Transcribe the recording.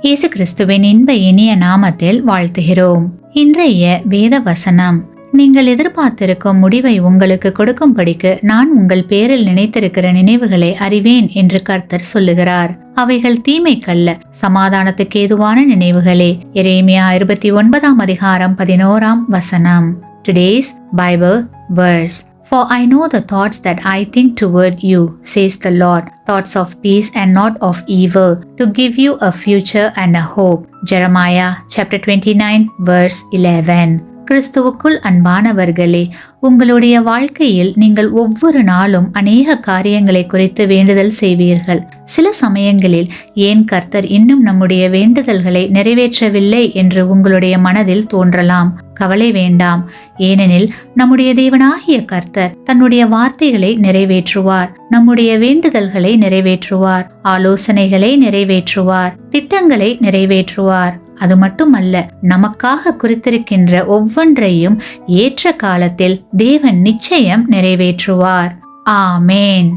இயேசு கிறிஸ்துவின் இன்ப இனிய நாமத்தில் வாழ்த்துகிறோம். இன்றைய வேத வசனம்: நீங்கள் எதிர்பார்த்திருக்கும் முடிவை உங்களுக்கு கொடுக்கும்படிக்கு நான் உங்கள் பேரில் நினைத்திருக்கிற நினைவுகளை அறிவேன் என்று கர்த்தர் சொல்லுகிறார். அவைகள் தீமைக்கல்ல, சமாதானத்துக்கு ஏதுவான நினைவுகளே. எரேமியா 29 அதிகாரம் 11 வசனம். Today's Bible verse: For I know the thoughts that I think toward you, says the Lord, thoughts of peace and not of evil, to give you a future and a hope. Jeremiah chapter 29 verse 11. கிறிஸ்துவுக்குள் அன்பானவர்களே, உங்களுடைய வாழ்க்கையில் நீங்கள் ஒவ்வொரு நாளும் அநேக காரியங்களை குறித்து வேண்டுதல் செய்வீர்கள். சில சமயங்களில் ஏன் கர்த்தர் இன்னும் நம்முடைய வேண்டுதல்களை நிறைவேற்றவில்லை என்று உங்களுடைய மனதில் தோன்றலாம். கவலை வேண்டாம், ஏனெனில் நம்முடைய தேவனாகிய கர்த்தர் தன்னுடைய வார்த்தைகளை நிறைவேற்றுவார், நம்முடைய வேண்டுதல்களை நிறைவேற்றுவார், ஆலோசனைகளை நிறைவேற்றுவார், திட்டங்களை நிறைவேற்றுவார். அது மட்டுமல்ல, நமக்காக குறித்திருக்கின்ற ஒவ்வொன்றையும் ஏற்ற காலத்தில் தேவன் நிச்சயம் நிறைவேற்றுவார். ஆமேன்.